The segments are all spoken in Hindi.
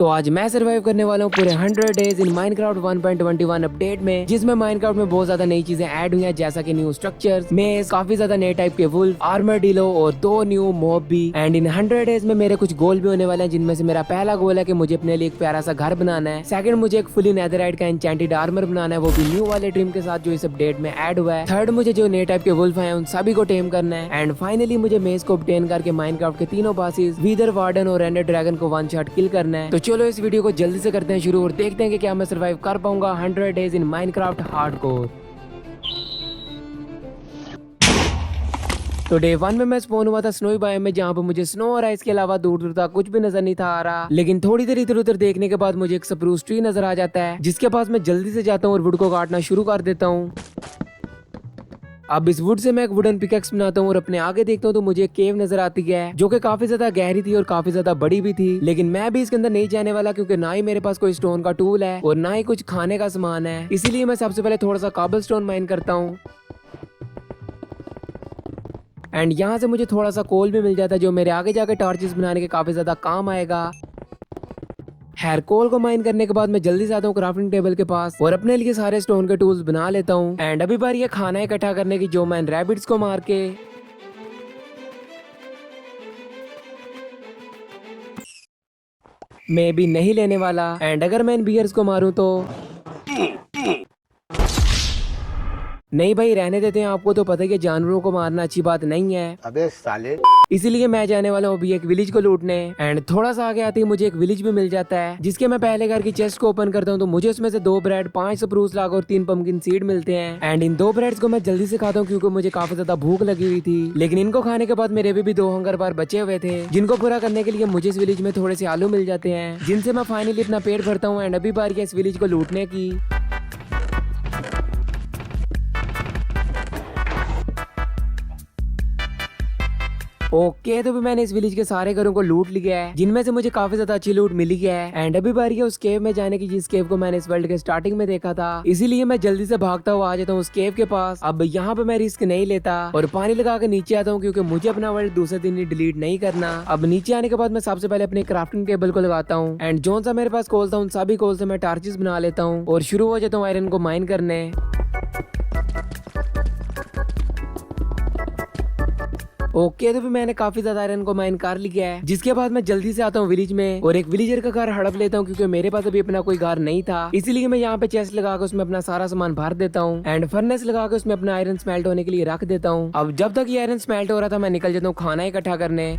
तो आज मैं सर्वाइव करने वाला हूँ पूरे 100 डेज इन माइनक्राफ्ट 1.21 अपडेट में, जिसमें माइनक्राफ्ट में बहुत ज्यादा नई चीजें ऐड हुई हैं, जैसा कि न्यू स्ट्रक्चर्स, मेज, काफी ज्यादा नए टाइप के वुल्फ, आर्मरडिलो और 2 न्यू मॉब भी। एंड इन 100 डेज में मेरे कुछ गोल भी होने वाले हैं, जिनमें से मेरा पहला गोल है कि मुझे अपने लिए एक प्यारा सा घर बनाना है। सेकंड, मुझे एक फुली नेदरराइट का एन्चेंटेड आर्मर बनाना है, वो भी न्यू वाले ट्रिम के साथ जो इस अपडेट में ऐड हुआ है। थर्ड, मुझे जो नए टाइप के वुल्फ हैं उन सभी को टेम करना है। एंड फाइनली मुझे मेज को ऑब्टेन करके माइनक्राफ्ट के तीनों बॉसेस वीदर, वार्डन और एंडर ड्रैगन को वन शॉट किल करना है। तो चलो इस वीडियो को जल्दी से करते हैं शुरू और देखते हैं कि क्या मैं सर्वाइव कर पाऊंगा 100 डेज इन माइनक्राफ्ट हार्डकोर। तो डे 1 में मैं स्पॉन हुआ था स्नोई बायोम में, जहाँ पे मुझे स्नो और आइस के अलावा दूर दूर तक कुछ भी नजर नहीं था आ रहा। लेकिन थोड़ी देर इधर उधर देखने के बाद मुझे एक स्प्रूस ट्री नजर आ जाता है, जिसके पास मैं जल्दी से जाता हूँ और वुड को काटना शुरू कर देता हूँ। अब इस वुड से मैं एक वुडन पिकेक्स बनाता हूँ और अपने आगे देखता हूँ तो मुझे एक केव नजर आती है, जो कि काफी ज्यादा गहरी थी और काफी ज्यादा बड़ी भी थी। लेकिन मैं भी इसके अंदर नहीं जाने वाला, क्योंकि ना ही मेरे पास कोई स्टोन का टूल है और ना ही कुछ खाने का सामान है। इसीलिए मैं सबसे पहले थोड़ा सा काबल स्टोन माइन करता हूँ। एंड यहाँ से मुझे थोड़ा सा कोल भी मिल जाता है, जो मेरे आगे जाके टॉर्चेस बनाने के काफी ज्यादा काम आएगा। हेयर कोल को माइन करने के बाद मैं जल्दी से आता हूँ क्राफ्टिंग टेबल के पास और अपने लिए सारे स्टोन के टूल्स बना लेता हूँ। एंड अभी बारी है खाना इकट्ठा करने की, जो मैं रैबिट्स को मार के मैं भी नहीं लेने वाला। एंड अगर मैं इन बियर्स को मारूं तो नहीं भाई, रहने देते हैं। आपको तो पता है कि जानवरों को मारना अच्छी बात नहीं है। अबे साले। इसीलिए मैं जाने वाला हूँ अभी एक विलेज को लूटने। एंड थोड़ा सा आगे आते ही मुझे एक विलेज भी मिल जाता है, जिसके मैं पहले घर की चेस्ट को ओपन करता हूँ तो मुझे उसमें से 2 ब्रेड, 5 स्प्रूस लॉग और 3 पंपकिन सीड मिलते हैं। एंड इन 2 ब्रेड्स को मैं जल्दी से खाता हूँ, क्योंकि मुझे काफी ज्यादा भूख लगी हुई थी। लेकिन इनको खाने के बाद मेरे भी 2 हंगर बार बचे हुए थे, जिनको पूरा करने के लिए मुझे इस विलेज में थोड़े से आलू मिल जाते हैं, जिनसे मैं फाइनली अपना पेट भरता हूँ। एंड अभी बारी है इस विलेज को लूटने की। ओके, तो भी मैंने इस विलेज के सारे घरों को लूट लिया है, जिनमें से मुझे काफी ज्यादा अच्छी लूट मिली है। एंड अभी बारी है उस केव में जाने की, जिस केव को मैंने इस वर्ल्ड के स्टार्टिंग में देखा था। इसीलिए मैं जल्दी से भागता हुआ आ जाता हूँ उस केव के पास। अब यहाँ पे मैं रिस्क नहीं लेता और पानी लगा के नीचे आता हूँ, क्योंकि मुझे अपना वर्ल्ड दूसरे दिन ही डिलीट नहीं करना। अब नीचे आने के बाद मैं सबसे पहले अपने क्राफ्टिंग टेबल को लगाता हूँ। एंड जो सा मेरे पास कोल था उन सभी कोल से मैं टार्चेस बना लेता हूँ और शुरू हो जाता हूँ आयरन को माइन करने। ओके, तो भी मैंने काफी ज्यादा आयरन को माइन कर लिया है, जिसके बाद मैं जल्दी से आता हूँ विलेज में और एक विलेजर का घर हड़प लेता हूँ, क्योंकि मेरे पास अभी अपना कोई घर नहीं था। इसीलिए मैं यहाँ पे चेस्ट लगा के उसमें अपना सारा सामान भर देता हूँ। एंड फर्नेस लगा के उसमें अपना आयरन स्मेल्ट होने के लिए रख देता हूँ। अब जब तक ये आयरन स्मेल्ट हो रहा था, मैं निकल जाता हूँ खाना इकट्ठा करने।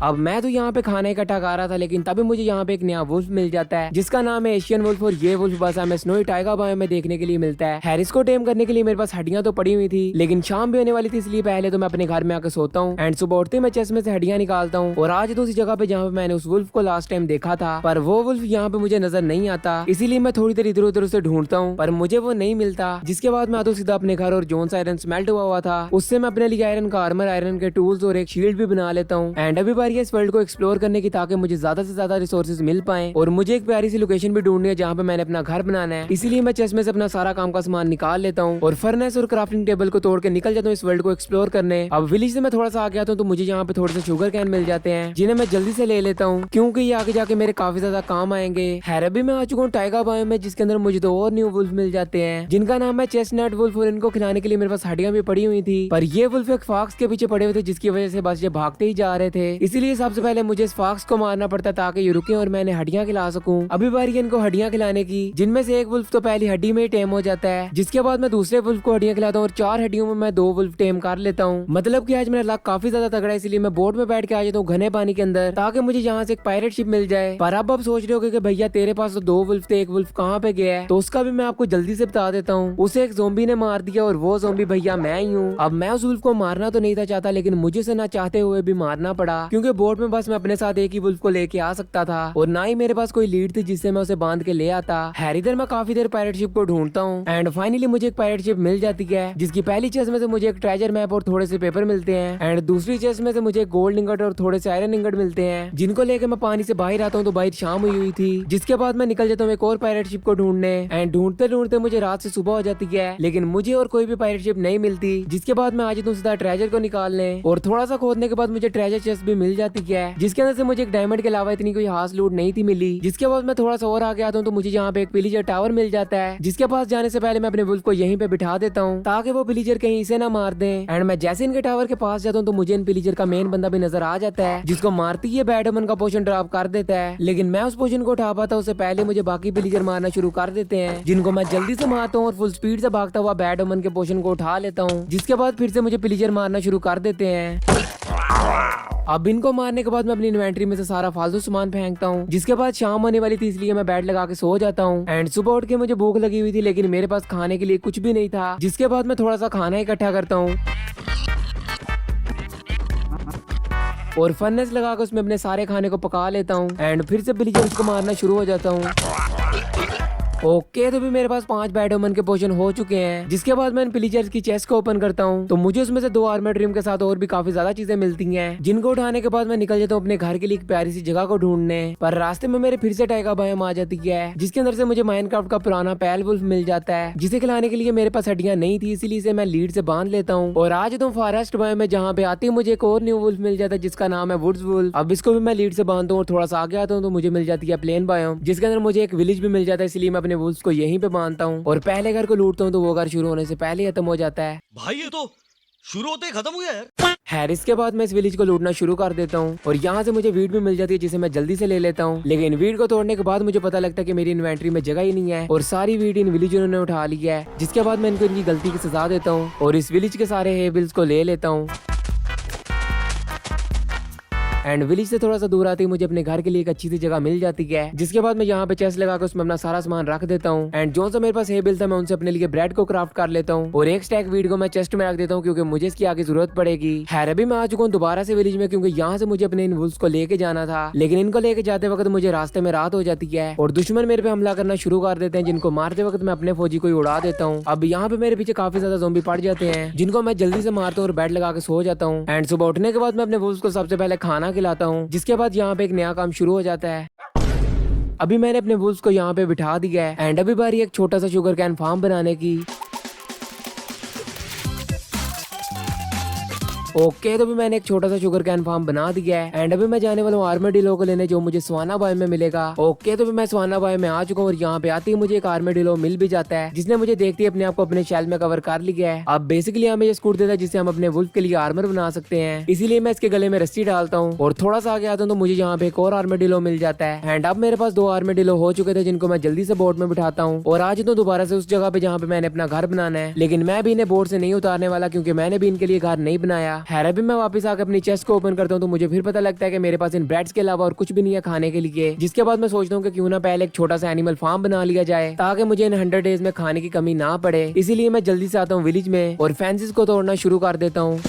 अब मैं तो यहाँ पे खाना इकट्ठा कर रहा था, लेकिन तभी मुझे यहाँ पे एक नया वुल्फ मिल जाता है, जिसका नाम है एशियन वुल्फ। और ये वुल्फ बस हमें स्नोई टाइगर बायोम में देखने के लिए मिलता है। हैरिस को टेम करने के लिए मेरे पास हड्डियां तो पड़ी हुई थी, लेकिन शाम भी होने वाली थी, इसलिए पहले तो मैं अपने घर में आकर सोता हूँ। एंड सुबह उठते मैं चेस्ट में से हड्डियां निकालता हूँ और आज तो उसी जगह पे जहाँ पे मैंने उस वुल्फ को लास्ट टाइम देखा था, पर वो वुल्फ यहाँ पे मुझे नजर नहीं आता। इसीलिए मैं थोड़ी देर इधर उधर उसे ढूंढता हूँ, पर मुझे वो नहीं मिलता। जिसके बाद मैं आता हूँ सीधा अपने घर और जोन सा आयरन स्मेल्ट हुआ था उससे मैं अपने लिए आयरन का आर्मर, आयरन के टूल्स और एक शील्ड भी बना लेता हूँ। एंड अभी बारी है इस वर्ल्ड को एक्सप्लोर करने की, ताकि मुझे ज्यादा से ज्यादा रिसोर्सेज मिल पाए और मुझे एक प्यारी सी लोकेशन भी ढूंढनी है जहाँ पे मैंने अपना घर बनाना है। इसीलिए मैं चेस्ट में से अपना सारा काम का सामान निकाल लेता हूँ और फर्नेस और क्राफ्टिंग टेबल को तोड़ के निकल जाता हूँ इस वर्ल्ड को एक्सप्लोर करने। अब विलेज से मैं थोड़ा सा आगे आता हूँ तो मुझे यहाँ पे थोड़े से शुगर कैन मिल जाते हैं, जिन्हें मैं जल्दी से ले लेता हूँ, क्योंकि ये आगे जाके मेरे काफी ज्यादा काम आएंगे। खैर अभी मैं आ चुका हूँ टाइगर बायोम में, जिसके अंदर मुझे 2 और न्यू वुल्फ मिल जाते हैं, जिनका नाम है चेस्टनट वुल्फ। और इनको खिलाने के लिए मेरे पास हड्डियां भी पड़ी हुई थी, पर ये वुल्फ एक फॉक्स के पीछे पड़े हुए थे, जिसकी वजह से बस ये भागते ही जा रहे थे। इसीलिए सबसे पहले मुझे इस फॉक्स को मारना पड़ता ताकि ये रुके और मैंने हड्डियां खिला सकूं। अभी बारी है इनको हड्डियां खिलाने की, जिनमें से एक वुल्फ तो पहली हड्डी में ही टेम हो जाता है, जिसके बाद मैं दूसरे वुल्फ को हड्डियां खिलाता हूँ और 4 हड्डियों में मैं 2 वुल्फ टेम कर लेता हूँ। मतलब कि आज मेरा लक काफी ज्यादा तगड़ा है, इसलिए मैं बोट में बैठ के आ जाता हूँ घने पानी के अंदर, ताकि मुझे यहाँ से एक पायरेट शिप मिल जाए। पर अब आप सोच रहे हो कि भैया तेरे पास तो 2 वुल्फ थे, एक वुल्फ कहाँ पे गया है? तो उसका भी मैं आपको जल्दी से बता देता हूँ। उसे एक ज़ोंबी ने मार दिया और वो ज़ोंबी भैया मैं ही हूँ। अब मैं उस वुल्फ को मारना तो नहीं था चाहता, लेकिन मुझे से ना चाहते हुए भी मारना पड़ा, क्योंकि बोट में बस मैं अपने साथ एक ही वुल्फ को लेके आ सकता था और ना ही मेरे पास कोई लीड थी जिससे मैं उसे बांध के ले आता। इधर मैं काफी देर पायरेट शिप को ढूंढता हूँ एंड फाइनली मुझे एक पायरेट शिप मिल जाती है, जिसकी पहली चेस्ट में से मुझे एक ट्रेजर मैप और थोड़े से पेपर मिलते हैं एंड दूसरी चेस्ट में से मुझे गोल्ड इंगट और थोड़े से आयरन इंगट मिलते हैं, जिनको लेकर मैं पानी से बाहर आता हूँ। तो बाहर शाम हुई थी, जिसके बाद मैं निकल जाता हूँ एक और पायरेट शिप को ढूंढने एंड ढूंढते ढूंढते मुझे रात से सुबह हो जाती है, लेकिन मुझे और कोई भी पायरेट शिप नहीं मिलती। जिसके बाद मैं आ जाता हूँ सीधा ट्रेजर को निकालने और थोड़ा सा खोदने के बाद मुझे ट्रेजर चेस्ट भी मिल मिल जाती है, जिसके अंदर से मुझे एक डायमंड के अलावा इतनी कोई खास लूट नहीं थी मिली। जिसके बाद मैं थोड़ा सा और आगे आता हूँ तो मुझे यहाँ पे एक विलेजर टावर मिल जाता है, जिसके पास जाने से पहले मैं अपने वुल्फ को यहीं पे बिठा देता हूँ ताकि वो विलेजर कहीं इसे ना मार दे। एंड मैं जैसे इनके टावर के पास जाता हूँ तो मुझे इन विलेजर का मेन बंदा भी नजर आ जाता है, जिसको मारती ही बैड ओमन का पोशन ड्रॉप कर देता है। लेकिन मैं उस पोशन को उठा पाता उससे पहले मुझे बाकी विलेजर मारना शुरू कर देते हैं, जिनको मैं जल्दी से मारता हूँ और फुल स्पीड से भागता हुआ बैड ओमन के पोशन को उठा लेता हूँ, जिसके बाद फिर से मुझे विलेजर मारना शुरू कर देते हैं। अब इनको मारने के बाद मैं अपनी इन्वेंट्री में से सारा फालतू सामान फेंकता हूँ, जिसके बाद शाम होने वाली थी इसलिए मैं बेड लगा के सो जाता हूँ। एंड सुबह उठ के मुझे भूख लगी हुई थी लेकिन मेरे पास खाने के लिए कुछ भी नहीं था, जिसके बाद मैं थोड़ा सा खाना इकट्ठा करता हूँ और फर्नेस लगा कर उसमें अपने सारे खाने को पका लेता हूँ। एंड फिर से विलेजर्स को मारना शुरू हो जाता हूँ। ओके तो भी मेरे पास 5 बैड ओमन के पोशन हो चुके हैं, जिसके बाद मैं इन विलेजर्स की चेस्ट को ओपन करता हूँ तो मुझे उसमें से 2 आर्मर ड्रीम के साथ और भी काफी ज्यादा चीजें मिलती हैं, जिनको उठाने के बाद मैं निकल जाता हूँ अपने घर के लिए एक प्यारी सी जगह को ढूंढने। पर रास्ते में मेरे फिर से टाइगर बायोम आ जाती है, जिसके अंदर से मुझे माइनक्राफ्ट का पुराना पैल वुल्फ मिल जाता है, जिसे खिलाने के लिए मेरे पास हड्डियां नहीं थी, इसीलिए इसे मैं लीड से बांध लेता हूँ और आज तो फॉरेस्ट बायोम में जहाँ पे आती है मुझे एक और न्यू वुल्फ मिल जाता है जिसका नाम है वुड्स वुल्फ। अब इसको भी मैं लीड से बांधता हूँ और थोड़ा सा आगे आता हूँ तो मुझे मिल जाती है प्लेन बायोम, जिसके अंदर मुझे एक विलेज भी मिल जाता है, इसलिए मैं अपने वुल्फ को यहीं पे बांधता हूँ और पहले घर को लूटता हूँ तो वो घर शुरू होने से पहले ही खत्म हो जाता है। भाई ये तो शुरू होते ही खत्म हो गया यार। हैरिस के बाद मैं इस विलेज को लूटना शुरू कर देता हूँ और यहाँ से मुझे वीड भी मिल जाती है जिसे मैं जल्दी से ले लेता हूँ। लेकिन वीड को तोड़ने के बाद मुझे पता लगता है कि मेरी इन्वेंट्री में जगह ही नहीं है और सारी वीड इन विलेजरों ने उठा ली है, जिसके बाद मैं इनको इनकी गलती की सजा देता हूँ और इस विलेज के सारे हेबिल्स को ले लेता हूँ। एंड विलेज से थोड़ा सा दूर आते ही मुझे अपने घर के लिए एक अच्छी सी जगह मिल जाती है, जिसके बाद मैं यहाँ पे चेस्ट लगाकर उसमें अपना सारा सामान रख देता हूँ। एंड जो सा मेरे पास हेबिल था मैं उनसे अपने लिए ब्रेड को क्राफ्ट कर लेता हूँ और एक स्टैक वीड को मैं चेस्ट में रख देता हूँ क्योंकि मुझे इसकी आगे जरूरत पड़ेगी। खैर अभी मैं आ चुका हूँ दोबारा से विलेज में क्योंकि यहाँ से मुझे अपने इन वुल्फ्स को लेके जाना था, लेकिन इनको लेके जाते वक्त मुझे रास्ते में रात हो जाती है और दुश्मन मेरे पे हमला करना शुरू कर देते हैं, जिनको मारते वक्त मैं अपने फौजी को ही उड़ा देता हूँ। अब यहाँ पे मेरे पीछे काफी ज्यादा ज़ॉम्बी पड़ जाते हैं, जिनको मैं जल्दी से मारता हूँ और बेड लगा के सो जाता हूँ। एंड सुबह उठने के बाद मैं अपने वुल्फ्स को सबसे पहले खाना खिलाता हूँ, जिसके बाद यहाँ पे एक नया काम शुरू हो जाता है। अभी मैंने अपने वुल्फ्स को यहाँ पे बिठा दिया है एंड अभी बारी एक छोटा सा शुगर कैन फार्म बनाने की। ओके तो भी मैंने एक छोटा सा शुगर कैन फार्म बना दिया है एंड अभी मैं जाने वाला हूँ आर्मेडिलो को लेने, जो मुझे स्वाना बाय में मिलेगा। ओके तो भी मैं स्वाना बाय में आ चुका हूँ और यहाँ पे आते ही मुझे एक आर्मेडिलो मिल भी जाता है, जिसने मुझे देखते ही अपने आप को अपने शेल में कवर कर लिया है। अब बेसिकली हमें ये स्कूट देता है जिससे हम अपने वुल्फ के लिए आर्मर बना सकते हैं, इसीलिए मैं इसके गले में रस्सी डालता हूँ और थोड़ा सा आगे आता हूँ तो मुझे यहाँ पे एक और आर्मेडिलो मिल जाता है। एंड अब मेरे पास 2 आर्मेडिलो हो चुके थे, जिनको मैं जल्दी से बोट में बिठाता हूँ और आज तो दोबारा से उस जगह पे जहाँ पे मैंने अपना घर बनाना है, लेकिन मैं भी इन्हें बोट से नहीं उतारने वाला क्योंकि मैंने भी इनके लिए घर नहीं बनाया। खैर अभी मैं वापस आकर अपनी चेस्ट को ओपन करता हूँ तो मुझे फिर पता लगता है कि मेरे पास इन ब्रेड्स के अलावा और कुछ भी नहीं है खाने के लिए, जिसके बाद मैं सोचता हूँ कि क्यों ना पहले एक छोटा सा एनिमल फार्म बना लिया जाए ताकि मुझे इन 100 डेज में खाने की कमी ना पड़े। इसीलिए मैं जल्दी से आता हूँ विलेज में और फेंसेस को तोड़ना शुरू कर देता हूँ।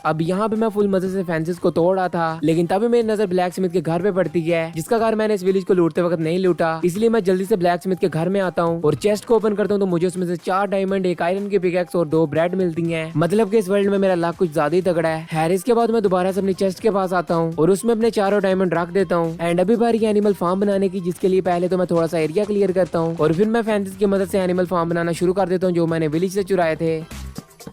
अब यहाँ पे मैं फुल मजे से फेंसेस को तोड़ रहा था, लेकिन तभी मेरी नजर ब्लैक स्मिथ के घर पे पड़ती है, जिसका घर मैंने इस विलेज को लूटते वक्त नहीं लूटा। इसलिए मैं जल्दी से ब्लैक स्मिथ के घर में आता हूँ और चेस्ट को ओपन करता हूँ तो मुझे उसमें से 4 डायमंड, 1 आयरन की पिकैक्स और 2 ब्रेड मिलती हैं। मतलब कि इस वर्ल्ड में मेरा लक कुछ ज्यादा ही तगड़ा है। हैरिस के बाद मैं दोबारा से अपनी चेस्ट के पास आता हूँ और उसमें अपने 4 डायमंड रख देता हूँ। एंड अभी बारी एनिमल फार्म बनाने की, जिसके लिए पहले तो मैं थोड़ा सा एरिया क्लियर करता हूँ और फिर मैं फेंसेस की मदद से एनिमल फार्म बनाना शुरू कर देता हूँ जो मैंने विलेज से चुराए थे।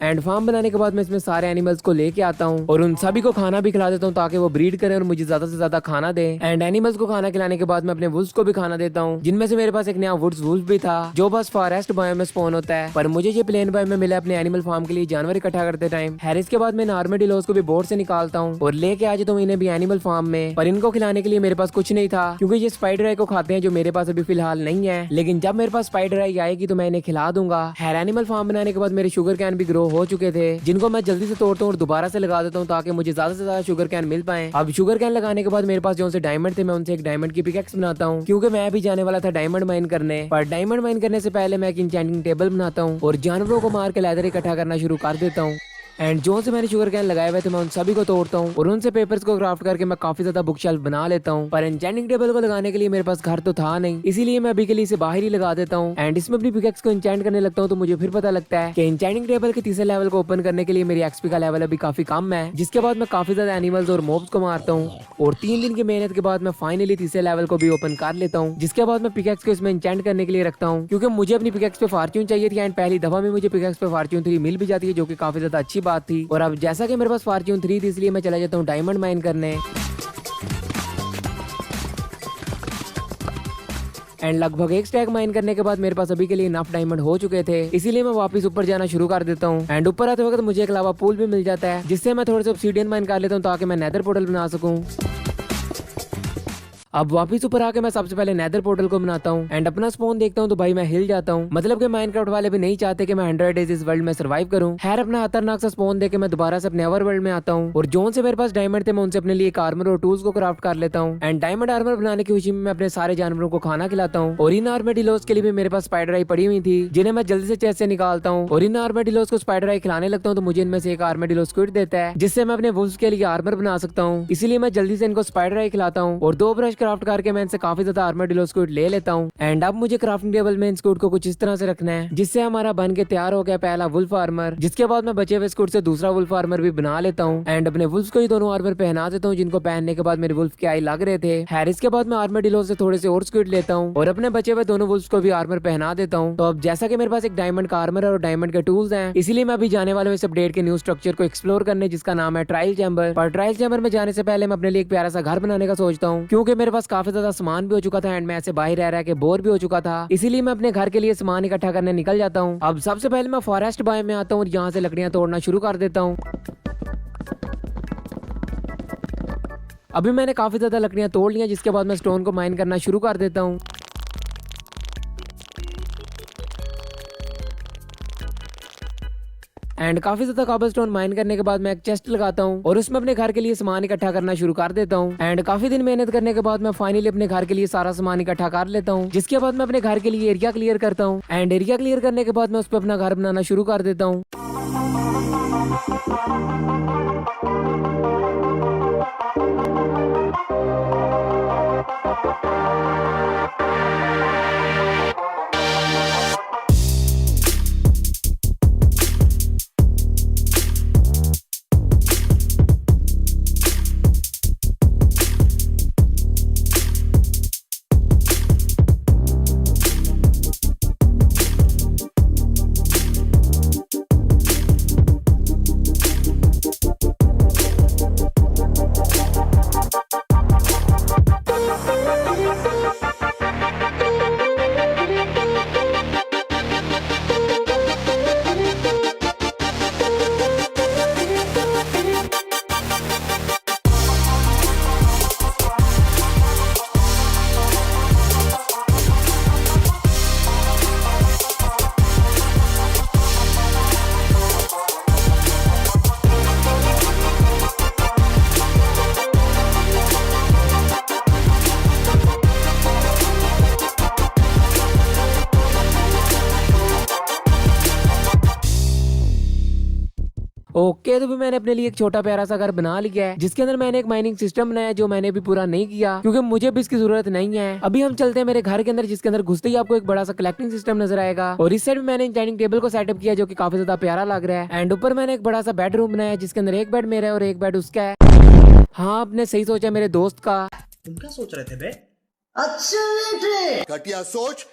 एंड फार्म बनाने के बाद मैं इसमें सारे एनिमल्स को लेके आता हूँ और उन सभी को खाना भी खिला देता हूँ ताकि वो ब्रीड करें और मुझे ज्यादा से ज्यादा खाना दे। एंड एनिमल्स को खाना खिलाने के बाद मैं अपने वुल्फ्स को भी खाना देता हूँ, जिनमें से मेरे पास एक नया वुड्स वुल्फ भी था जो बस फॉरेस्ट बायोम में स्पॉन होता है, पर मुझे ये प्लेन बायोम में मिला अपने एनिमल फार्म के लिए जानवर इकट्ठा करते टाइम। हैरिस के बाद मैं आर्मेडिलोस को भी बोर्ड से निकालता हूँ और लेके आ जाता हूँ इन्हें भी एनिमल फार्म में, पर इनको खिलाने के लिए मेरे पास कुछ नहीं था क्योंकि ये स्पाइडर आई को खाते हैं जो मेरे पास अभी फिलहाल नहीं है, लेकिन जब मेरे पास स्पाइडर आई आएगी तो मैं इन्हें खिला दूंगा। हैर एनिमल फार्म बनाने के बाद मेरे शुगर कैन भी ग्रो हो चुके थे, जिनको मैं जल्दी से तोड़ता हूँ और दोबारा से लगा देता हूँ ताकि मुझे ज्यादा से ज्यादा शुगर कैन मिल पाए। अब शुगर कैन लगाने के बाद मेरे पास जो से डायमंड थे मैं उनसे एक डायमंड की पिकैक्स बनाता हूँ क्योंकि मैं भी जाने वाला था डायमंड माइन करने, पर डायमंड माइन करने से पहले मैं एक इंचेंटिंग टेबल बनाता हूँ और जानवरों को मार के लेदर इकट्ठा करना शुरू कर देता हूँ। एंड जो से मैंने शुगर कैन लगाए हुए थे मैं उन सभी को तोड़ता हूँ और उनसे पेपर्स को क्राफ्ट करके मैं काफी ज्यादा बुक शेल्फ बना लेता हूँ। पर एन्चेंटिंग टेबल को लगाने के लिए मेरे पास घर तो था नहीं, इसीलिए मैं अभी के लिए इसे बाहर ही लगा देता हूँ एंड इसमें अपनी पिकैक्स को एन्चेंट करने लगता हूँ। तो मुझे फिर पता लगता है कि एन्चेंटिंग टेबल के तीसरे लेवल को ओपन करने के लिए मेरी एक्सपी का लेवल अभी काफी कम है, जिसके बाद मैं काफी ज्यादा एनिमल्स और मॉब्स को मारता हूँ और 3 दिन की मेहनत के बाद मैं फाइनली तीसरे लेवल को भी ओपन कर लेता हूँ, जिसके बाद मैं पिकैक्स को इसमें एन्चेंट करने के लिए रखता हूँ क्योंकि मुझे अपनी पिकैक्स पे फॉर्च्यून चाहिए थी एंड पहली दफा में मुझे पिकैक्स पे फॉर्च्यून 3 मिल भी जाती है जो कि काफी ज्यादा अच्छी बात थी। और अब जैसा कि मेरे पास फॉर्च्यून 3 थी, इसलिए मैं चला जाता हूँ डायमंड माइन करने। एंड लगभग एक स्टैक माइन करने के बाद मेरे पास अभी के लिए इनफ डायमंड हो चुके थे, इसीलिए मैं वापस ऊपर जाना शुरू कर देता हूँ। एंड ऊपर आते वक्त मुझे एक लावा पूल भी मिल जाता है, जिससे मैं थोड़े से ऑब्सीडियन माइन कर लेता हूँ ताकि मैं नेदर पोर्टल बना सकूँ। अब वापस ऊपर आके मैं सबसे पहले नेदर पोर्टल को बनाता हूँ एंड अपना स्पॉन देखता हूँ तो भाई मैं हिल जाता हूँ। मतलब कि माइनक्राफ्ट वाले भी नहीं चाहते कि मैं 100 डेज इस वर्ल्ड में सर्वाइव करूँ। खैर अपना खतरनाक सा स्पॉन देके मैं दोबारा से अपने अवर वर्ल्ड में आता हूँ और जोन से मेरे पास डायमंड थे मैं उनसे अपने लिए एक आर्मर और टूल्स को क्राफ्ट कर लेता हूँ। एंड डायमंड आर्मर बनाने की खुशी में मैं अपने सारे जानवरों को खाना खिलाता हूँ। और इन आर्मेडिलोस के लिए भी मेरे पास स्पाइडर आई पड़ी हुई थी, जिन्हें मैं जल्दी से चेस्ट से निकालता हूँ और इन आर्मेडिलोस को स्पाइडर आई खिलाने लगता हूँ तो मुझे इनमें से एक आर्मेडिलोस क्विट देता है, जिससे मैं अपने वुल्फ्स के लिए आर्मर बना सकता हूँ। इसीलिए मैं जल्दी से इनको स्पाइडर आई खिलाता हूँ और 2 ब्रश क्राफ्ट करके मैं इनसे काफी ज्यादा आर्मरडिलो स्क्विड ले लेता हूँ। एंड अब मुझे क्राफ्टिंग टेबल में इन स्क्विड को कुछ इस तरह से रखना है जिससे हमारा बन के तैयार हो गया पहला वुल्फ आर्मर, जिसके बाद मैं बचे हुए स्क्विड से दूसरा वुल्फ आर्मर भी बना लेता हूँ। एंड अपने वुल्फ को ही दोनों आर्मर पहना देता हूँ, जिनको पहनने के बाद मेरे वुल्फ के आई लग रहे थे। खैर इसके बाद मैं आर्मरडिलो से थोड़े से और स्क्विड लेता हूँ और अपने बचे हुए दोनों वुल्फ को भी आर्मर पहना देता हूँ। तो अब जैसा कि मेरे पास एक डायमंड का आर्मर और डायमंड के टूल्स हैं, इसीलिए मैं अभी जाने वाले इस अपडेट के न्यू स्ट्रक्चर को एक्सप्लोर करने, जिसका नाम है ट्रायल चैम्बर। पर ट्रायल चैम्बर में जाने से पहले मैं अपने लिए एक प्यारा सा घर बनाने का सोचता हूँ, क्योंकि मेरे पास काफी ज्यादा सामान भी हो चुका था एंड मैं ऐसे बाहर रह के बोर भी हो चुका था। इसीलिए मैं अपने घर के लिए सामान इकट्ठा करने निकल जाता हूँ। अब सबसे पहले मैं फॉरेस्ट बाय में आता हूँ और यहाँ से लकड़ियाँ तोड़ना शुरू कर देता हूँ। अभी मैंने काफी ज्यादा लकड़ियाँ तोड़ लिया, जिसके बाद मैं स्टोन को माइन करना शुरू कर देता हूँ। एंड काफी ज्यादा कॉबलस्टोन माइन करने के बाद मैं एक चेस्ट लगाता हूँ और उसमें अपने घर के लिए सामान इकट्ठा करना शुरू कर देता हूँ। एंड काफी दिन मेहनत करने के बाद मैं फाइनली अपने घर के लिए सारा सामान इकट्ठा कर लेता हूँ, जिसके बाद मैं अपने घर के लिए एरिया क्लियर करता हूँ। एंड एरिया क्लियर करने के बाद मैं उस पर अपना घर बनाना शुरू कर देता हूँ। ओके तो भी मैंने अपने लिए एक छोटा प्यारा सा घर बना लिया है, जिसके अंदर मैंने एक माइनिंग सिस्टम बनाया जो मैंने भी पूरा नहीं किया, क्योंकि मुझे भी इसकी जरूरत नहीं है। अभी हम चलते हैं मेरे घर के अंदर, जिसके अंदर घुसते ही आपको एक बड़ा सा कलेक्टिंग सिस्टम नजर आएगा। और इस साइड में मैंने डाइनिंग टेबल को सेटअप किया जो कि काफी ज्यादा प्यारा लग रहा है। एंड ऊपर मैंने एक बड़ा सा बेडरूम बनाया जिसके अंदर एक बेड मेरा है और एक बेड उसका है। हाँ आपने सही सोचा, मेरे दोस्त का। तुम क्या सोच रहे थे बे? अच्छा घटिया सोच।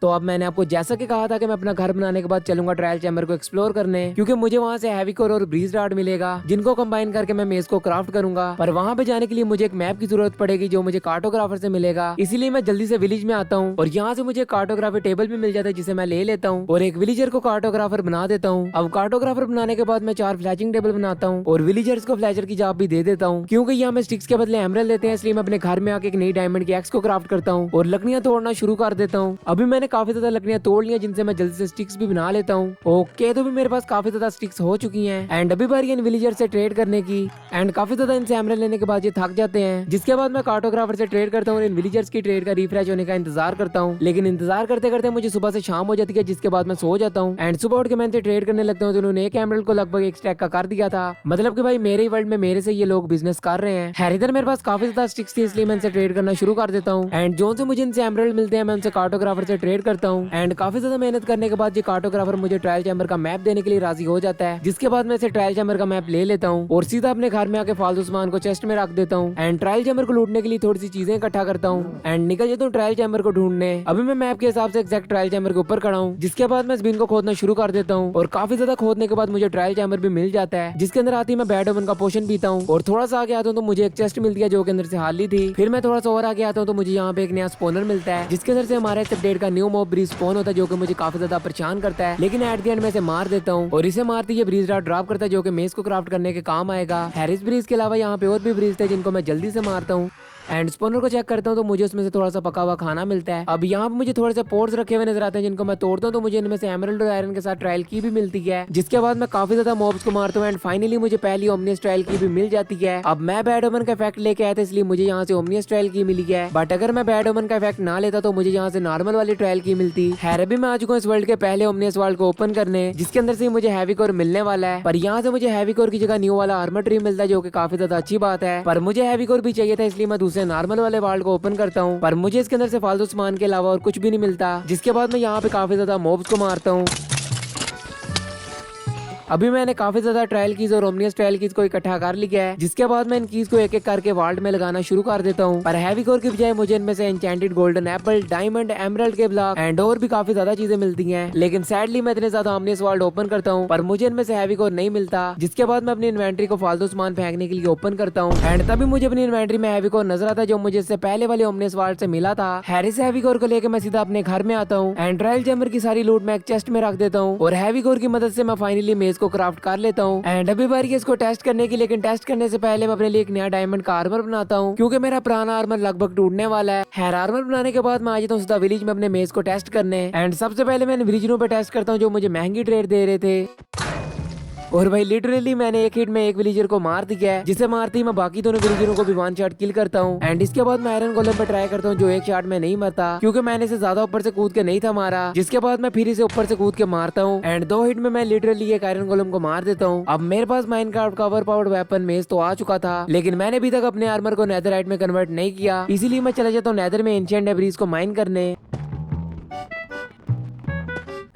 तो अब मैंने आपको जैसा कि कहा था कि मैं अपना घर बनाने के बाद चलूंगा ट्रायल चैम्बर को एक्सप्लोर करने, क्योंकि मुझे वहां से हैवी कोर और ब्रीज राड मिलेगा, जिनको कंबाइन करके मैं मेज को क्राफ्ट करूंगा। पर वहां पे जाने के लिए मुझे एक मैप की जरूरत पड़ेगी जो मुझे कार्टोग्राफर से मिलेगा। इसीलिए मैं जल्दी से विलेज में आता हूँ और यहाँ से मुझे कार्टोग्राफी टेबल भी मिल जाता है, जिसे मैं ले लेता हूँ और एक विलेजर को कार्टोग्राफर बना देता हूँ। अब कार्टोग्राफर बनाने के बाद मैं 4 फ्लैचिंग टेबल बनाता हूँ और विलेजर्स को फ्लैचर की जॉब भी दे देता हूँ, क्योंकि यहाँ में स्टिक्स के बदले एमरल्ड देते हैं। इसलिए मैं अपने घर में आके एक नई डायमंड की एक्स को क्राफ्ट करता हूँ और लकड़ियाँ तोड़ना शुरू कर देता हूँ। अभी मैंने काफी ज्यादा लकड़ियाँ तोड़ लिया, जिनसे मैं जल्दी से स्टिक्स भी बना लेता हूँ। ओके तो भी मेरे पास काफी ज्यादा स्टिक्स हो चुकी हैं। एंड अभी बारी इन विलेजर से ट्रेड करने की। एंड काफी ज्यादा इनसे एमरल्ड लेने के बाद ये थक जाते हैं, जिसके बाद मैं कार्टोग्राफर से ट्रेड करता हूँ और इन विलेजर्स की ट्रेड का रिफ्रेश होने का इंतजार करता हूँ। लेकिन इंतजार करते करते मुझे सुबह से शाम हो जाती है, जिसके बाद मैं सो जाता हूँ। एंड सुबह उठ के मैं इनसे ट्रेड करने लगता हूँ तो उन्होंने एक एमरल्ड को लगभग 1 स्टैक का कर दिया था। मतलब कि भाई मेरे ही वर्ल्ड में मेरे से ये लोग बिजनेस कर रहे हैं। खैर इधर मेरे पास काफी ज्यादा स्टिक्स थी, इसलिए मैं इनसे ट्रेड करना शुरू कर देता हूँ। एंड जो से मुझे इनसे एमरल्ड मिलते हैं मैं उनसे कार्टोग्राफर से इनसे ट्रेड करता हूँ एंड काफी ज्यादा मेहनत करने के बाद ये कार्टोग्राफर मुझे ट्रायल चैम्बर का मैप देने के लिए राजी हो जाता है, जिसके बाद मैं इसे ट्रायल चैम्बर का मैप ले लेता हूँ और सीधा अपने घर में आके फालतू सामान को चेस्ट में रख देता हूँ एंड ट्रायल चैम्बर को लूटने के लिए थोड़ी सी चीजें इकट्ठा करता हूँ एंड निकल जाता हूँ ट्रायल चैम्बर को ढूंढने। अभी मैं मैप के हिसाब से एग्जैक्ट ट्रायल चैम्बर के ऊपर खड़ा हूँ, जिसके बाद मैं इस बिन को खोदना शुरू कर देता हूँ और काफी ज्यादा खोदने के बाद मुझे ट्रायल चैम्बर भी मिल जाता है, जिसके अंदर आती मैं बैड ओमन का पोशन पीता हूँ और थोड़ा सा आगे आता हूँ तो मुझे एक चेस्ट मिलती है जो के अंदर से हाली थी। फिर मैं थोड़ा सा और आगे आता हूँ तो मुझे यहाँ पे एक नया स्पोनर मिलता है, जिसके अंदर से हमारे इस अपडेट का न्यू मॉब ब्रीज स्पॉन होता है जो कि मुझे काफी ज्यादा परेशान करता है, लेकिन एट द एंड में इसे मार देता हूँ और इसे मारते ये ब्रीज राड ड्रॉप करता है जो कि मेज को क्राफ्ट करने के काम आएगा। हैरिस ब्रीज के अलावा यहाँ पे और भी ब्रीज थे जिनको मैं जल्दी से मारता हूँ एंड स्पोनर को चेक करता हूँ तो मुझे उसमें से थोड़ा सा पका हुआ खाना मिलता है। अब यहाँ पे मुझे थोड़े से पोर्ट्स रखे हुए नजर आते हैं जिनको मैं तोड़ता हूँ तो मुझे इनमें से एमरल्ड और आयरन के साथ ट्रायल की भी मिलती है, जिसके बाद मैं काफी ज्यादा मॉब्स को मारता हूँ एंड फाइनली मुझे पहली ओमनियस ट्रायल की भी मिल जाती है। अब मैं बैड ओमन का इफेक्ट लेके आया था इसलिए मुझे यहाँ से ओमनियस ट्रायल की मिली है, बट अगर मैं बैड ओमन का इफेक्ट ना लेता तो मुझे यहाँ से नॉर्मल वाली ट्रायल की मिलती है। अभी मैं आ चुका हूँ इस वर्ल्ड के पहले ओमनियस वर्ल्ड को ओपन करने, जिसके अंदर से मुझे हैवी कोर मिलने वाला है, पर यहाँ से मुझे हैवी कोर की जगह न्यू वाला आर्मर ट्री मिलता है जो कि काफी ज्यादा अच्छी बात है। पर मुझे हैवी कोर भी चाहिए था इसलिए मैं दूसरे नॉर्मल वाले वर्ल्ड को ओपन करता हूँ, पर मुझे इसके अंदर से फालतू सामान के अलावा और कुछ भी नहीं मिलता, जिसके बाद मैं यहाँ पे काफी ज्यादा मॉब्स को मारता हूँ। अभी मैंने काफी ज्यादा ट्रायल कीज और ओमनियस ट्रायल कीज को इकट्ठा कर लिया है, जिसके बाद मैं इन कीज को एक एक करके वर्ल्ड में लगाना शुरू कर देता हूँ। पर हैवी कोर की बजाय मुझे इनमें से enchanted golden Apple, diamond, emerald के ब्लॉक एंड और भी काफी ज्यादा चीजें मिलती हैं, लेकिन सैडली मैं इतने ज्यादा ओमनियस वर्ल्ड ओपन करता हूँ पर मुझे इनमें से हैवी कोर नहीं मिलता, जिसके बाद मैं अपनी इन्वेंट्री को फालतू सामान फेंकने के लिए ओपन करता हूँ एंड तभी मुझे अपनी इन्वेंट्री में हैवी कोर नजर आता है जो मुझे इससे पहले वाले ओमनियस वर्ल्ड से मिला था। हैरिस हैवी कोर को लेकर मैं सीधा अपने घर में आता हूँ एंड ट्रायल चैम्बर की सारी लूट मैं एक चेस्ट में रख देता हूँ और हैवी कोर की मदद से मैं फाइनली मेज को क्राफ्ट कर लेता हूँ एंड अभी बारी है इसको टेस्ट करने की, लेकिन टेस्ट करने से पहले मैं अपने लिए एक नया डायमंड का आर्मर बनाता हूँ क्योंकि मेरा पुराना आर्मर लगभग टूटने वाला है। हेयर आर्मर बनाने के बाद मैं आ जाता हूँ सीधा विलेज में अपने मेज को टेस्ट करने एंड सबसे पहले मैं विलेजरों पे टेस्ट करता हूँ जो मुझे महंगी ट्रेड दे रहे थे। और भाई लिटरली मैंने एक हिट में एक विलेजर को मार दिया है, जिसे मारते ही मैं बाकी दोनों विलेजरों को भी वन शॉट किल करता हूँ एंड इसके बाद मैं आयरन गोलेम पे ट्राई करता हूँ जो एक शॉट में नहीं मरता क्योंकि मैंने इसे ज्यादा ऊपर से कूद के नहीं था मारा, जिसके बाद मैं फिर इसे ऊपर से कूद के मारता हूँ एंड 2 हिट में मैं लिटरली एक आयरन गोलेम को मार देता हूँ। अब मेरे पास माइनक्राफ्ट का ओवर पावर्ड वेपन मेज तो आ चुका था, लेकिन मैंने अभी तक अपने आर्मर को नेदरराइट में कन्वर्ट नहीं किया, इसीलिए मैं चला जाता हूँ नेदर में एंशिएंट डेब्रीज को माइन करने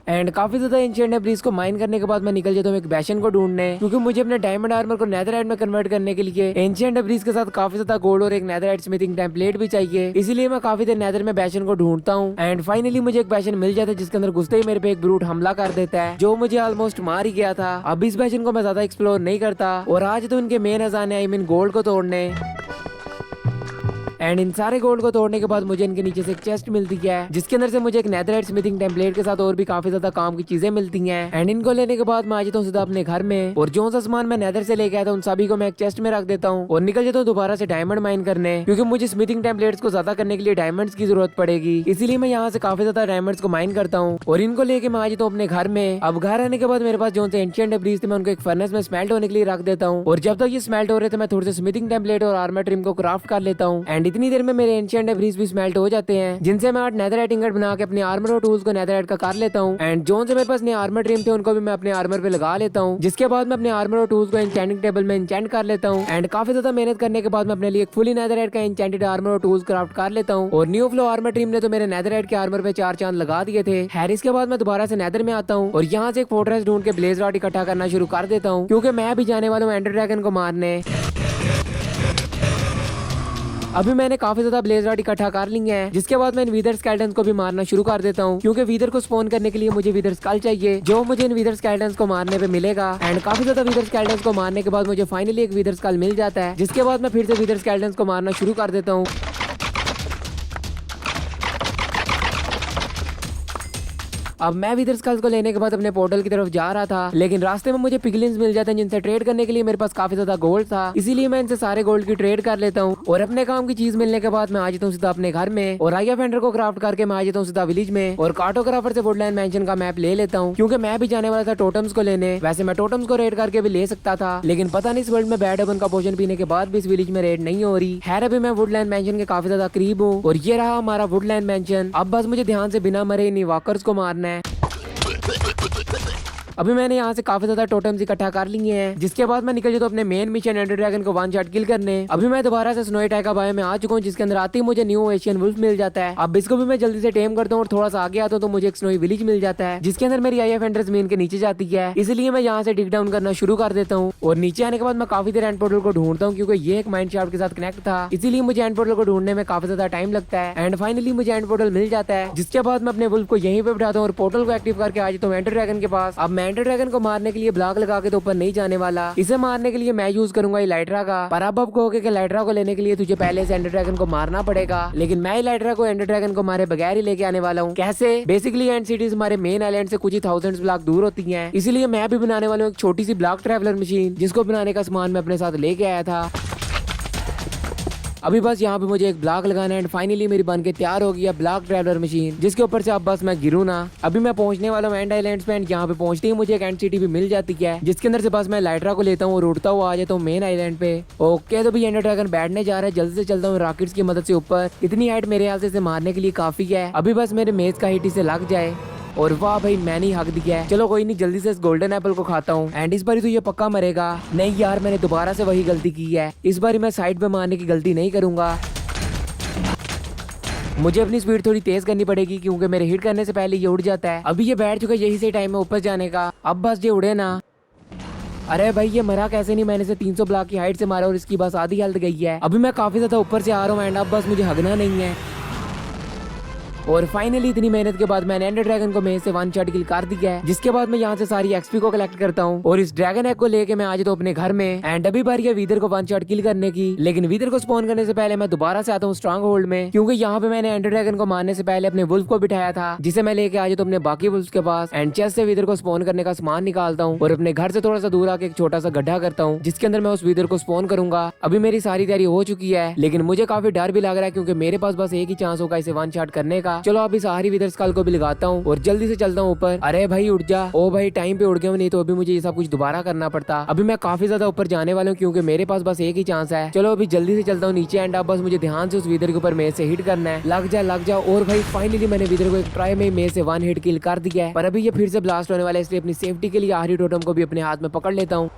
एंड काफी ज्यादा एंशिएंट डेब्रीज को माइन करने के बाद मैं निकल जाता हूँ एक बैशन को ढूंढने क्योंकि मुझे अपने डायमंड आर्मर को नेदरराइट में कन्वर्ट करने के लिए एंशिएंट डेब्रीज के साथ काफी ज्यादा गोल्ड और एक नेदरराइट स्मिथिंग टेम्पलेट भी चाहिए, इसीलिए मैं काफी देर नेदर में बैशन को ढूंढता हूँ एंड फाइनली मुझे एक बैशन मिल जाता है जिसके अंदर घुसते ही मेरे पे एक ब्रूट हमला कर देता है जो मुझे ऑलमोस्ट मार ही गया था। अब इस बैशन को मैं ज्यादा एक्सप्लोर नहीं करता और आज तो इनके मेन खजाने आई मीन गोल्ड को तोड़ने एंड इन सारे गोल्ड को तोड़ने के बाद मुझे इनके नीचे से एक चेस्ट मिलती है जिसके अंदर से मुझे एक नेदरराइट स्मिथिंग टेम्पलेट के साथ और भी काफी ज्यादा काम की चीजें मिलती हैं एंड इनको लेने के बाद मैं आ जाता हूँ सीधा अपने घर में और जो सा सामान मैं नेदर से लेके आया था उन सभी को मैं एक चेस्ट में रख देता हूँ और निकल जाता हूँ दोबारा से डायमंड माइन करने क्योंकि मुझे स्मिथिंग टेम्पलेट्स को ज्यादा करने के लिए डायमंड्स की जरूरत पड़ेगी, इसीलिए मैं यहाँ से काफी ज्यादा डायमंड्स को माइन करता हूँ और इनको लेके मैं आ जाता हूँ अपने घर में। अब घर आने के बाद मेरे पास जो से एंशिएंट डेब्रीज थे मैं उनको एक फर्नेस में स्मेल्ट होने के लिए रख देता हूँ और जब तक ये स्मेल्ट हो रहे थे मैं थोड़े से स्मिथिंग टेम्पलेट और आर्मर ट्रिम को क्राफ्ट कर लेता हूँ एंड इतनी देर में मेरे एंशिएंट डेब्रीज भी स्मेल्ट हो जाते हैं जिनसे मैं 8 नेदरराइट इंगट बना के अपने आर्मर और टूल्स को नेदरराइट का कर लेता हूँ एंड जो से मेरे पास नए आर्मर ट्रिम थे उनको भी मैं अपने आर्मर पे लगा लेता हूँ, जिसके बाद मैं अपने आर्मर और टूल्स को एन्चेंटिंग टेबल में एन्चेंट कर लेता हूँ एंड काफी ज्यादा मेहनत करने के बाद मैं अपने लिए एक फुली नेदरराइट का एन्चेंटेड आर्मर और टूल्स क्राफ्ट कर लेता हूँ और न्यू फ्लो आर्मर ट्रिम ने तो मेरे नेदरराइट के आर्मर पे 4 चांद लगा दिए थे। हैरिस के बाद मैं दोबारा से नेदर में आता हूँ और यहाँ से एक फोर्ट्रेस ढूंढ के ब्लेज रॉड इकट्ठा करना शुरू कर देता हूँ क्योंकि मैं भी जाने वाला हूँ एंडर ड्रैगन को मारने। अभी मैंने काफी ज्यादा ब्लेज रॉड इकट्ठा कर ली है, जिसके बाद मैं इन वीदर स्केलेटन्स को भी मारना शुरू कर देता हूँ क्योंकि वीदर को स्पॉन करने के लिए मुझे वीदर स्कल चाहिए जो मुझे इन वीदर स्केलेटन्स को मारने पे मिलेगा एंड काफी ज्यादा वीदर स्केलेटन्स को मारने के बाद मुझे फाइनली एक वीदर स्कल मिल जाता है, जिसके बाद मैं फिर से वीदर स्केलेटन्स को मारना शुरू कर देता हूँ। अब मैं विदर स्कल्स को लेने के बाद अपने पोर्टल की तरफ जा रहा था, लेकिन रास्ते में मुझे पिगलिन्स मिल जाते हैं जिनसे ट्रेड करने के लिए मेरे पास काफी ज्यादा गोल्ड था, इसीलिए मैं इनसे सारे गोल्ड की ट्रेड कर लेता हूँ और अपने काम की चीज मिलने के बाद मैं आ जाता हूँ सीधा अपने घर में और आई फेंडर को क्राफ्ट करके मैं आ जाता हूँ सीधा विलेज में और कार्टोग्राफर से वुडलैंड मैंशन का मैप ले लेता हूँ क्योंकि मैं भी जाने वाला था टोटम्स को लेने। वैसे मैं टोटम्स को रेड करके भी ले सकता था, लेकिन पता नहीं इस वर्ल्ड में बैड ओमन का पोशन पीने के बाद भी इस विलेज में रेड नहीं हो रही है। अभी मैं वुडलैंड मैंशन के काफी ज्यादा करीब हूँ और ये रहा हमारा वुडलैंड मैंशन। अब बस मुझे ध्यान से बिना मरे इन वॉकर्स को मारना है। अभी मैंने यहाँ से काफी ज्यादा टोटम्स इकट्ठा कर लिए हैं, जिसके बाद मैं निकल जाता हूँ अपने मेन मिशन एंडर ड्रैगन को वन शॉट किल करने। अभी मैं दोबारा से स्नोई टाइगर बायो में आ चुका हूँ, जिसके अंदर आते ही मुझे न्यू एशियन वुल्फ मिल जाता है। अब इसको भी मैं जल्दी से टेम करता हूँ और थोड़ा सा आगे आता हूँ तो मुझे एक स्नोई विलेज मिल जाता है, जिसके अंदर मेरी IF एंट्रेंस मेन के नीचे जाती है। इसलिए मैं यहाँ से डिग डाउन करना शुरू कर देता हूँ और नीचे आने के बाद मैं काफी देर एंड पोर्टल को ढूंढता हूँ, क्योंकि ये एक माइंड शाफ्ट के साथ कनेक्ट था, इसीलिए मुझे एंड पोर्टल को ढूंढने में काफी ज्यादा टाइम लगता है। एंड फाइनली मुझे एंड पोर्टल मिल जाता है, जिसके बाद मैं अपने वुल्फ को यहीं पे बिठाता हूँ और पोर्टल को एक्टिव करके आ जाता हूँ एंडर ड्रैगन के पास। अब मैं एंडर ड्रैगन को मारने के लिए ब्लॉक लगा के तो ऊपर नहीं जाने वाला, इसे मारने के लिए मैं यूज करूंगा इलाइट्रा का। पर अब कहोगे कि इलाइट्रा को लेने के लिए तुझे पहले से एंडर ड्रैगन को मारना पड़ेगा, लेकिन मैं इलाइट्रा को एंडर ड्रैगन को मारे बगैर ही लेके आने वाला हूँ। कैसे? बेसिकली एंड सिटीज हमारे मेन आइलैंड से कुछ ही थाउजेंड्स ब्लॉक दूर होती हैं, इसीलिए मैं भी बनाने वाला हूँ एक छोटी सी ब्लॉक ट्रैवलर मशीन, जिसको बनाने का सामान मैं अपने साथ लेके आया था। अभी बस यहाँ पे मुझे एक ब्लॉक लगाना है एंड फाइनली मेरी बन के तैयार हो गया ब्लॉक ट्रैवलर मशीन, जिसके ऊपर से अब बस मैं गिरूँ ना। अभी मैं पहुंचने वाला हूँ एंड आइलैंड्स पे एंड यहाँ पे पहुंचते ही मुझे एक एंड सिटी भी मिल जाती है, जिसके अंदर से बस मैं लाइट्रा को लेता हूँ और उड़ता हुआ आ जाता हूँ मेन आइलैंड पे। ओके, तो भी एंडर ड्रैगन बैठने जा रहा है, जल्दी से चलता हूँ रॉकेट्स की मदद से ऊपर। इतनी हाइट मेरे हाल से इसे मारने के लिए काफी है, अभी बस मेरे मेज का हिट इसे लग जाए। और वाह भाई, मैंने ही हक दिया है। चलो कोई नहीं, जल्दी से इस गोल्डन एप्पल को खाता हूँ एंड इस बार तो ये पक्का मरेगा। नहीं यार, मैंने दोबारा से वही गलती की है, इस बार मैं साइड पे मारने की गलती नहीं करूंगा। मुझे अपनी स्पीड थोड़ी तेज करनी पड़ेगी, क्योंकि मेरे हिट करने से पहले ये उड़ जाता है। अभी ये बैठ चुका है, यही से टाइम है ऊपर जाने का। अब बस ये उड़े ना। अरे भाई, ये मरा कैसे नहीं? मैंने इसे 300 ब्लॉक की हाइट से मारा और इसकी बस आधी हेल्थ गई है। अभी मैं काफी ज्यादा ऊपर से आ रहा हूँ एंड अब बस मुझे हगना नहीं है। और फाइनली इतनी मेहनत के बाद मैंने एंडर ड्रैगन को मेज से वन शॉट किल कर दिया है, जिसके बाद मैं यहाँ से सारी XP को कलेक्ट करता हूँ और इस ड्रैगन एग को लेके मैं आज तो अपने घर में। एंड अभी बारी है वीदर को वन शॉट किल करने की, लेकिन वीदर को स्पॉन करने से पहले मैं दोबारा से आता हूँ स्ट्रॉन्ग होल्ड में, क्योंकि यहाँ पे मैंने एंडर ड्रैगन को मारने से पहले अपने वुल्फ को बिठाया था, जिसे मैं लेके आ जाता हूँ अपने बाकी वुल्फ के पास। एंड चेस्ट से वीदर को स्पॉन करने का सामान निकालता हूँ और अपने घर से थोड़ा सा दूर आके एक छोटा सा गड्ढा करता हूँ, जिसके अंदर मैं उस वीदर को स्पॉन करूंगा। अभी मेरी सारी तैयारी हो चुकी है, लेकिन मुझे काफी डर भी लग रहा है, क्योंकि मेरे पास बस एक ही चांस होगा इसे वन शॉट करने का। चलो अभी सारी वीदर स्कल को भी लगाता हूँ और जल्दी से चलता हूँ ऊपर। अरे भाई उड़ जा। ओ भाई, टाइम पे उड़ गया, नहीं तो अभी मुझे ये सब कुछ दोबारा करना पड़ता। अभी मैं काफी ज्यादा ऊपर जाने वाला हूँ, क्योंकि मेरे पास बस एक ही चांस है। चलो अभी जल्दी से चलता हूँ नीचे एंड अब बस मुझे ध्यान से उस वीदर के ऊपर मेज से हिट करना है। लग जा। और भाई फाइनली मैंने वीदर को एक ट्राई में मेज से वन हिट किल कर दिया है, पर अभी ये फिर से ब्लास्ट होने वाला है, इसलिए अपनी सेफ्टी के लिए आखिरी टोटम को भी अपने हाथ में पकड़ लेता हूँ।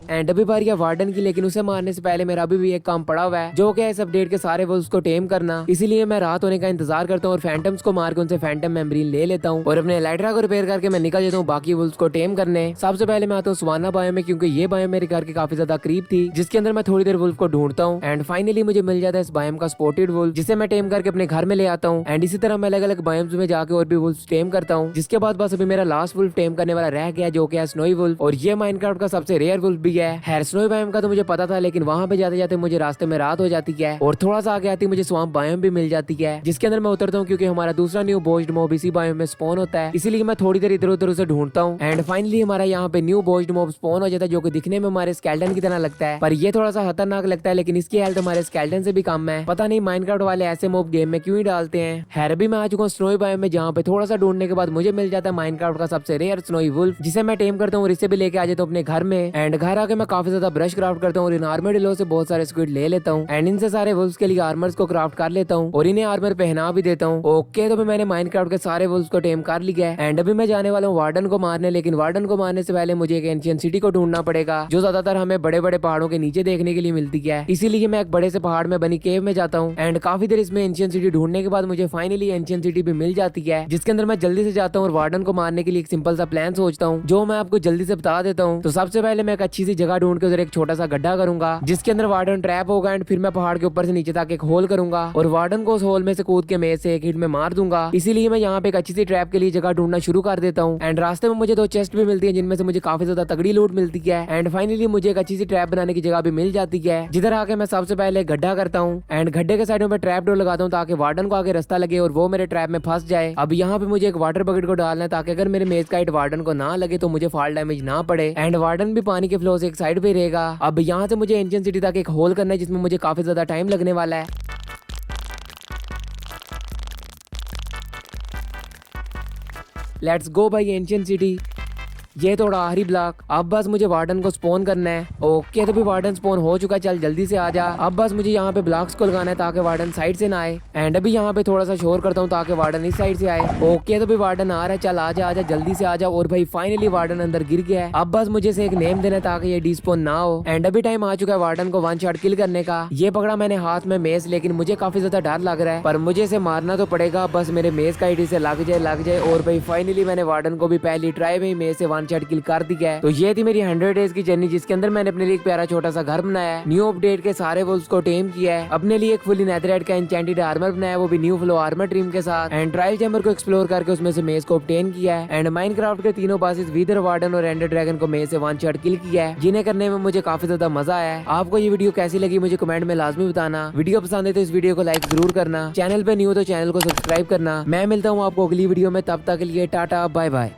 एंड अभी बारी है वार्डन की, लेकिन उसे मारने से पहले मेरा अभी भी एक काम पड़ा हुआ है, जो कि इस अपडेट के सारे वुल्फ्स को टेम करना। इसीलिए मैं रात होने का इंतजार करता हूँ और फैंटम्स को मार के उनसे फैंटम मेम्ब्रेन ले लेता हूँ और अपने इलाइट्रा को रिपेयर करके मैं निकल जाता हूँ बाकी वुल्फ्स को टेम करने। सबसे पहले मैं आता हूँ सवाना बायो में, क्योंकि ये बायो मेरे घर के काफी ज्यादा करीब थी, जिसके अंदर मैं थोड़ी देर वुल्फ को ढूंढता हूँ। एंड फाइनली मुझे मिल जाता है इस बायोम का स्पॉटेड वुल्फ, जिसे मैं टेम करके अपने घर में ले आता हूँ। एंड इसी तरह मैं अलग अलग बायोम्स में जाके और भी वुल्फ टेम करता हूँ, जिसके बाद बस अभी मेरा लास्ट वुल्फ टेम करने वाला रह गया, जो कि है स्नोई वुल्फ। और ये माइनक्राफ्ट का सबसे रेयर वुल्फ भी है। स्नोई बायोम का तो मुझे पता था, लेकिन वहाँ पे जाते जाते मुझे रास्ते में रात हो जाती है और थोड़ा सा आगे आती मुझे स्वाम्प बायोम भी मिल जाती है, जिसके अंदर मैं उतरता हूँ, क्योंकि हमारा दूसरा न्यू बोज्ड मॉब इसी बायोम में स्पॉन होता है। इसीलिए मैं थोड़ी देर इधर उधर उसे ढूंढता हूँ एंड फाइनली हमारा यहाँ पे न्यू बोज्ड मॉब स्पॉन हो जाता है, जो कि दिखने में हमारे स्केलेटन की तरह लगता है, पर ये थोड़ा सा खतरनाक लगता है, लेकिन इसकी हेल्थ हमारे स्केलेटन से भी कम है। पता नहीं माइनक्राफ्ट वाले ऐसे मॉब गेम में क्यों ही डालते हैं। खैर भी मैं आ चुका हूँ स्नोई बायोम में, जहाँ पे थोड़ा सा ढूंढने के बाद मुझे मिल जाता है माइनक्राफ्ट का सबसे रेयर स्नोई वुल्फ, जिसे मैं टेम करता हूँ और इसे भी लेके आ जाता हूँ अपने घर में। एंड घर आके मैं काफी ज्यादा ब्रश क्राफ्ट करता हूँ और इन आर्मर डिलो से बहुत सारे स्क्विड ले लेता हूँ एंड इनसे सारे वुल्फ्स के लिए आर्मर्स को क्राफ्ट कर लेता हूँ और इन्हें आर्मर पहना भी देता हूँ। ओके, तो मैंने माइनक्राफ्ट के सारे वुल्फ्स को टेम कर लिया है एंड अभी मैं जाने वाला हूँ वार्डन को मारने, लेकिन वार्डन को मारने से पहले मुझे एक एंशिएंट सिटी को ढूंढना पड़ेगा, जो ज्यादातर हमें बड़े बड़े पहाड़ों के नीचे देखने के लिए मिलती है। इसीलिए मैं एक बड़े से पहाड़ में बनी केव में जाता हूँ एंड काफी देर इसमें एंशिएंट सिटी ढूंढने के बाद मुझे फाइनली एंशिएंट सिटी भी मिल जाती है, जिसके अंदर मैं जल्दी से जाता हूँ और वार्डन को मारने के लिए एक सिंपल सा प्लान सोचता हूँ, जो मैं आपको जल्दी से बता देता हूँ। तो सबसे पहले मैं एक अच्छी सी जगह ढूंढ के उधर एक छोटा सा गड्ढा करूंगा, जिसके अंदर वार्डन ट्रैप होगा एंड फिर मैं पहाड़ के ऊपर से नीचे तक एक होल करूंगा और वार्डन को उस होल में से कूद के मेज से एक हिट में मार दूंगा। इसीलिए मैं यहाँ पे एक अच्छी सी ट्रैप के लिए जगह ढूंढना शुरू कर देता हूँ एंड रास्ते में मुझे 2 चेस्ट भी मिलती है, जिनमें से मुझे काफी ज्यादा तगड़ी लूट मिलती है। एंड फाइनली मुझे एक अच्छी सी ट्रैप बनाने की जगह भी मिल जाती है, जिधर आके मैं सबसे पहले गड्ढा करता हूँ एंड गड्ढे के साइड में ट्रैप डोर लगाता हूँ, ताकि वार्डन को आगे रास्ता लगे और वो मेरे ट्रैप में फंस जाए। अब यहाँ पे मुझे एक वाटर बकेट को डालना है, ताकि अगर मेरे मेज का हिट वार्डन को ना लगे तो मुझे फॉल डैमेज ना पड़े एंड वार्डन भी पानी के फ्लो से एक साइड पे रहेगा। अब यहाँ से मुझे एंशिएंट सिटी तक एक होल करना है, जिसमें मुझे काफी ज्यादा टाइम लगने वाला है। लेट्स गो भाई एंशिएंट सिटी। ये थोड़ा आखिरी ब्लॉक। अब बस मुझे वार्डन को स्पॉन करना है। ओके तो भी वार्डन स्पॉन हो चुका है, चल जल्दी से आ जा। अब बस मुझे यहाँ पे ब्लॉक्स को लगाना है ताकि वार्डन साइड से ना आए। एंड अभी यहाँ पे थोड़ा सा शोर करता हूँ ताकि वार्डन इस साइड से आए। ओके तो भी वार्डन आ रहा है, चल आजा आजा जल्दी से आजा। और भाई फाइनली वार्डन अंदर गिर गया है। अब बस मुझे इसे एक नेम देना है ताकि ये डिस्पॉन ना हो। एंड अभी टाइम आ चुका है वार्डन को वन शॉट किल करने का। ये पकड़ा मैंने हाथ में मेस, लेकिन मुझे काफी ज्यादा डर लग रहा है, पर मुझे इसे मारना तो पड़ेगा। बस मेरे मेस का आईडी से लग जाए। और भाई फाइनली मैंने वार्डन को भी पहली ट्राई में मेस से वन शॉट किल कर दिया है। तो ये थी मेरी 100 डेज की जर्नी, जिसके अंदर मैंने अपने लिए एक प्यारा छोटा सा घर बनाया है, न्यू अपडेट के सारे वुल्व्स को टेम किया है, अपने लिए एक फुली नेथरराइट का एन्चेंटेड आर्मर बनाया, वो भी न्यू फ्लो आर्मर ट्रिम के साथ। एंड ट्रायल चैम्बर को एक्सप्लोर करके उसमें से मेस को ऑब्टेन किया है। एंड माइनक्राफ्ट के तीनों बॉसेस विदर, वार्डन और एंडर ड्रैगन को मेस से वन शॉट किल किया है, जिन्हें करने में मुझे काफी ज्यादा मजा आया है। आपको ये वीडियो कैसी लगी मुझे कमेंट में लाजमी बताना। वीडियो पसंद है तो इस वीडियो को लाइक जरूर करना। चैनल पे न्यू हो तो चैनल को सब्सक्राइब करना। मैं मिलता हूँ आपको अगली वीडियो में, तब तक के लिए टाटा बाय बाय।